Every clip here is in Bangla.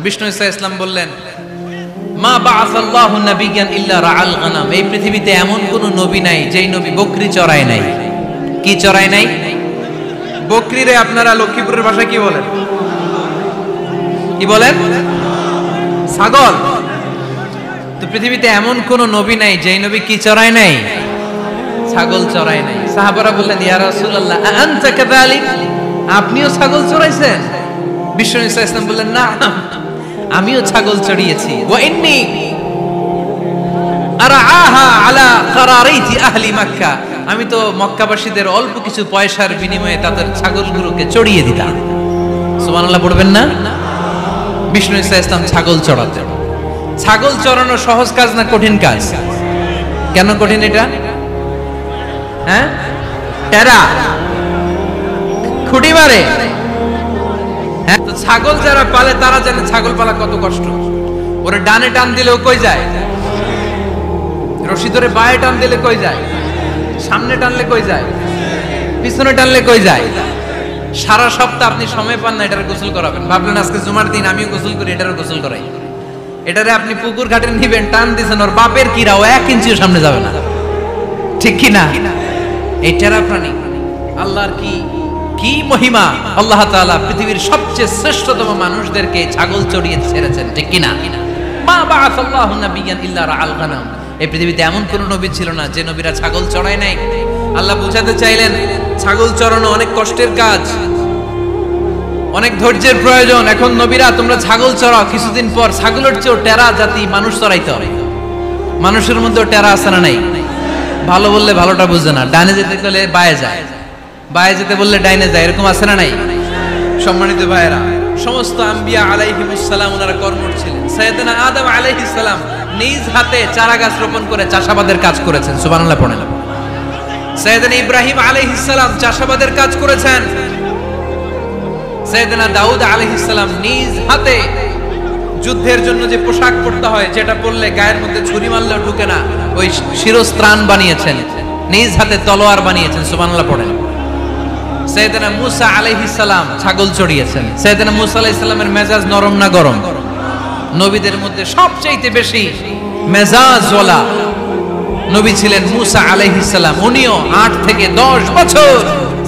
বিষ্ণু ঈসা ইসলাম বললেন, মা বাআসাল্লাহু নাবিয়্যান ইল্লা রাআল গানাম। এই পৃথিবীতে এমন কোন নবী নাই যেই নবী বকরি চড়ায় নাই। কি চড়ায় নাই? বকরিরে আপনারা লক্ষ্মীপুরের ভাষায় কি বলেন? কি বলেন? ছাগল। তো পৃথিবীতে এমন কোন নবী নাই যেই নবী কি চড়ায় নাই? ছাগল চড়ায় নাই। সাহাবারা বললেন, ইয়া রাসূলুল্লাহ আনতা কাযালিক? আপনিও ছাগল চড়াইছেন? বিষ্ণু ঈসা ইসলাম বললেন, না, আমিও ছাগল চড়িয়েছি। ওয়া ইন্নী আরআহা আলা কারারিতি আহলি মক্কা। আমি তো মক্কাবাসীদের অল্প কিছু পয়সার বিনিময়ে তাদের ছাগলগুলোকে চড়িয়ে দিতাম। সুবহানাল্লাহ পড়বেন না? বিষ্ণু ঈসা ইসলাম ছাগল চড়াতেন। ছাগল চড়ানো সহজ কাজ না কঠিন কাজ? কেন কঠিন এটা? হ্যাঁ, টেরা খুঁটি মারে। হ্যাঁ, তো ছাগল যারা পালে তারা জানে ছাগল পালা কত কষ্ট। ওরে ডানে টান দিলেও কই যায়, রশি ধরে বায়ে টান দিলে কই যায়, সামনে টানলে কই যায়, পিছনে টানলে কই যায়। সারা সপ্তাহ আপনি সময় পান না এটার গোসল করাবেন। ভাবলেন আজকে জুমার দিন আমিও গোসল করি, এটারও গোসল করাই। এটারে আপনি পুকুর ঘাটে নিবেন, টান দিয়েছেন, ওর বাপের কিরা ও 1 ইঞ্চিও সামনে যাবে না। ঠিক কি না? এই টেরা প্রাণী আল্লাহর কি মহিমা। আল্লাহ তাআলা পৃথিবীর সবচেয়ে শ্রেষ্ঠতম মানুষদেরকে ছাগল চড়িয়ে ছেড়েছেন। ঠিক কি না? মা বাআসাল্লাহু নাবিয়্যান ইল্লা রাআল গানাম। এই পৃথিবীতে এমন কোন নবী ছিল না যে নবীরা ছাগল চড়ায় নাই। আল্লাহ বুঝাতে চাইলেন ছাগল চড়ানো অনেক কষ্টের কাজ, অনেক ধৈর্যের প্রয়োজন। এখন নবীরা তোমরা ছাগল চড়াও, কিছুদিন পর ছাগলের চেয়েও টেরা জাতি মানুষ চড়াইতে হবে। মানুষের মধ্যেও টেরা আছে না নাই? ভালো বললে ভালোটা বুঝে না, ডানে যেতে গেলে বায়ে যায়, বায়ে যেতে বললে ডাইনে যায়, এরকম আছে না নাই? সম্মানিত ভাইয়েরা, সমস্ত আম্বিয়া আলাইহিমুস সালাম ওনারা কর্মঠ ছিলেন। সাইয়েদনা আদম আলাইহিস সালাম নিজ হাতে চারা গাছ রোপণ করে চাষাবাদের কাজ করেছেন। সুবহানাল্লাহ পড়েন। সাইয়েদনা ইব্রাহিম আলাইহিস সালাম চাষাবাদের কাজ করেছেন। সাইয়েদনা দাউদ আলাইহিস সালাম নিজ হাতে যুদ্ধের জন্য যে পোশাক পরতে হয়, যেটা পরলে গায়ের মধ্যে ছুরি মারলেও ঢুকে না, ওই শিরস্ত্রাণ বানিয়েছেন, নিজ হাতে তলোয়ার বানিয়েছেন। সুবহানাল্লাহ পড়েন। সাইয়েদনা মূসা আলাইহিস সালাম ছাগল চড়িয়েছেন। সাইয়েদনা মূসা আলাইহিস সালামের মেজাজ নরম না গরম? নবীদের মধ্যে সবচেয়ে বেশি মেজাজওয়ালা নবী ছিলেন মূসা আলাইহিস সালাম। উনিও 8 থেকে 10 বছর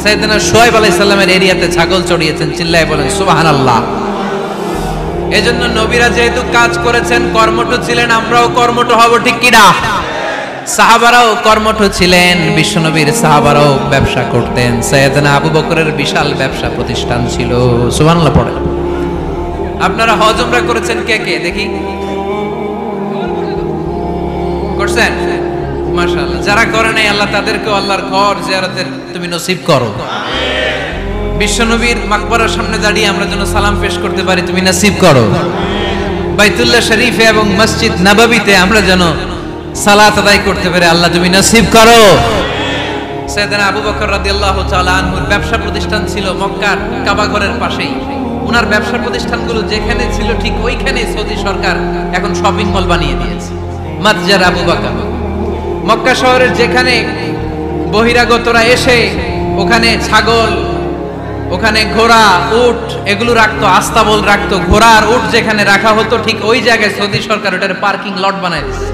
সাইয়েদনা শুআয়ব আলাইহিস সালামের এরিয়াতে ছাগল চড়িয়েছেন। চিল্লায়ে বলেন সুবহানাল্লাহ। এজন্য নবীরা যেহেতু কাজ করেছেন, কর্মঠ ছিলেন, আমরাও কর্মঠ হব। ঠিক কি না? সাহাবারাও কর্মঠ ছিলেন। বিশ্বনবীর সাহাবারাও ব্যবসা করতেন। সাইয়েদনা আবু বকরের বিশাল ব্যবসা প্রতিষ্ঠান ছিল। সুবহানাল্লাহ পড়েন। আপনারা হজ উমরা করেছেন কে কে দেখি? করছেন? মাশাআল্লাহ। যারা করে নাই আল্লাহ তাদেরকে আল্লাহর ঘর জিয়ারতের তুমি নসিব করো। বিশ্বনবীর মাকবারার সামনে দাঁড়িয়ে আমরা যেন সালাম পেশ করতে পারি, তুমি নসিব করো। বাইতুল্লাহ শরীফে এবং মসজিদ নববীতে আমরা যেন সালাত আদায় করতে পারে, আল্লাহ তুমি নসিব করো। সাইয়েদনা আবু বকর রাদিয়াল্লাহু তাআলা আনহুর ব্যবসা প্রতিষ্ঠান ছিল মক্কার কাবা ঘরের পাশেই। ওনার ব্যবসা প্রতিষ্ঠানগুলো যেখানে ছিল ঠিক ওইখানে সৌদি সরকার এখন শপিং মল বানিয়ে দিয়েছে। মাতজার আবু বকর। মক্কা শহরের যেখানে বহিরাগতরা এসে ওখানে ছাগল, ওখানে ঘোড়া, উট এগুলো রাখতো, আস্তাবল রাখতো। ঘোড়া আর উট যেখানে রাখা হতো ঠিক ওই জায়গায় সৌদি সরকার ওটার পার্কিং লট বানায় দিয়েছে।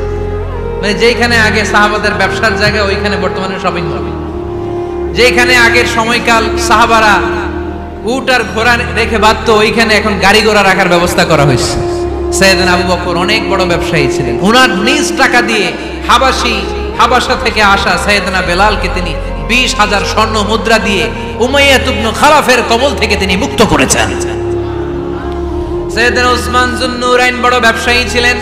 মানে যেখানে আগে সাহাবাদের ব্যবসার জায়গা, ওইখানে বর্তমানে শপিং মল। যেখানে আগের সময়কাল সাহাবারা উট আর ঘোড়া রেখে বাঁধতো, ওইখানে এখন গাড়ি ঘোড়া রাখার ব্যবস্থা করা হয়েছে। সাইয়েদনা আবু বকর অনেক বড় ব্যবসায়ী ছিলেন। ওনার নিজ টাকা দিয়ে হাবাসা থেকে আসা সাইয়েদনা বেলালকে তিনি 20,000 স্বর্ণ মুদ্রা দিয়ে উমাইয়া ইবনে খালাফের কবল থেকে তিনি মুক্ত করেছেন। সাইয়েদনা উসমান যুন্নুরাইন বড় ব্যবসায়ী ছিলেন।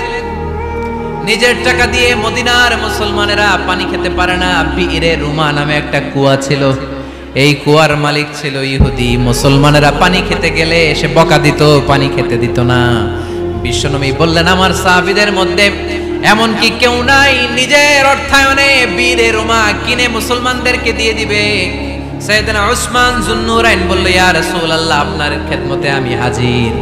নিজের টাকা দিয়ে মদিনার মুসলমানেরা পানি খেতে পারে না, বিইরে রুমা নামে একটা কুয়া ছিল, এই কুয়ার মালিক ছিল ইহুদি। মুসলমানেরা পানি খেতে গেলে এসে বকা দিত, পানি খেতে দিত না। বিশ্বনবী বললেন, আমার সাহাবীদের মধ্যে এমন কি কেউ নাই নিজের অর্থায়নে বিইরে রুমা কিনে মুসলমানদেরকে দিয়ে দিবে? সাইয়েদনা উসমান যুন্নুরাইন বলল, ইয়া রাসূলুল্লাহ আপনার খেদমতে আমি হাজির।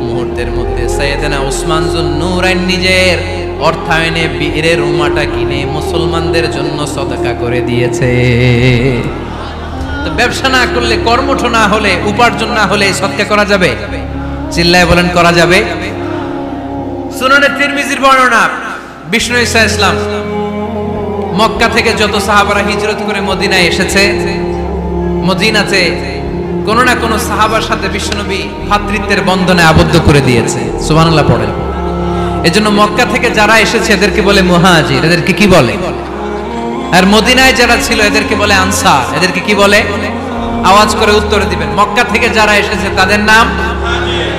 মুহূর্তের মধ্যে সাইয়েদনা উসমান যুন্নুরাইন নিজের অর্থায়নে বিইরে রুমাটা কিনে মুসলমানদের জন্য সদকা করে দিয়েছে। তো ব্যবসা না করলে, কর্মঠ না হলে, উপার্জন না হলে সদকা করা যাবে? চিল্লায় বলেন করা যাবে? সুনানে তিরমিজির বর্ণনা, বিষ্ণু ঈসা ইসলাম মক্কা থেকে যত সাহাবারা হিজরত করে মদিনায় এসেছে, মদিনাতে কোন না কোন সাহাবার সাথে বিশ্বনবী ভ্রাতৃত্বের বন্ধনে আবদ্ধ করে দিয়েছে। সুবহানাল্লাহ পড়েন। এজন্য মক্কা থেকে যারা এসেছে এদেরকে বলে মুহাজির, এদেরকে কি বলে? আর মদিনায় যারা ছিল এদেরকে বলে আনসার, এদেরকে কি বলে? আওয়াজ করে উত্তর দিবেন। মক্কা থেকে যারা এসেছে তাদের নাম মুহাজির,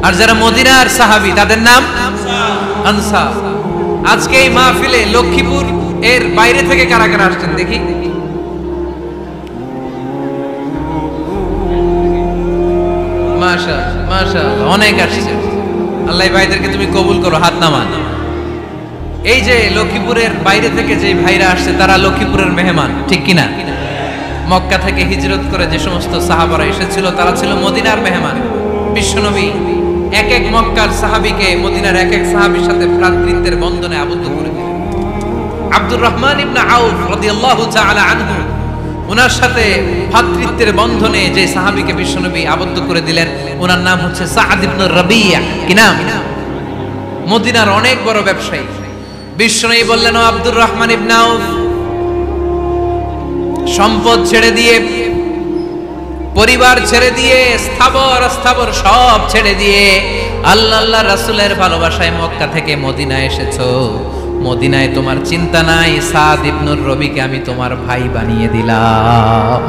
আর যারা মদিনার সাহাবী তাদের নাম আনসার। আজকে এই মাহফিলে লক্ষ্মীপুর এর বাইরে থেকে কারা কারা আসছেন দেখি? মাশাআল্লাহ, মাশাআল্লাহ, অনেক আসছে। আল্লাহ ভাইদেরকে তুমি কবুল করো, হাত নামান। এই যে লক্ষ্মীপুরের বাইরে থেকে যে ভাইরা আসছে তারা লক্ষ্মীপুরের মেহমান, ঠিক কিনা? মক্কা থেকে হিজরত করে যে সমস্ত সাহাবারা এসেছিল তারা ছিল মদিনার মেহমান। বিশ্বনবী এক এক মক্কার সাহাবীকে মদিনার এক এক সাহাবীর সাথে ভ্রাতৃত্বের বন্ধনে আবদ্ধ করে দিলেন। আব্দুর রহমান ইবনে আউফ রাদিয়াল্লাহু তাআলা আনহু, ওনার সাথে ভ্রাতৃত্বের বন্ধনে যে সাহাবীকে বিশ্বনবী আবদ্ধ করে দিলেন ওনার নাম হচ্ছে সাআদ ইবনে রাবিয়া। কি নাম? মদিনার অনেক বড় ব্যবসায়ী। বিশ্বনবী বললেন, ও আব্দুর রহমান ইবনে আউফ, সম্পদ ছেড়ে দিয়ে, পরিবার ছেড়ে দিয়ে, স্থাবর অস্থাবর সব ছেড়ে দিয়ে আল্লাহ রাসূলের ভালোবাসায় মক্কা থেকে মদিনায় এসেছো। মদিনায় তোমার চিন্তা নাই, সাদ ইবনুর রবিকে আমি তোমার ভাই বানিয়ে দিলাম।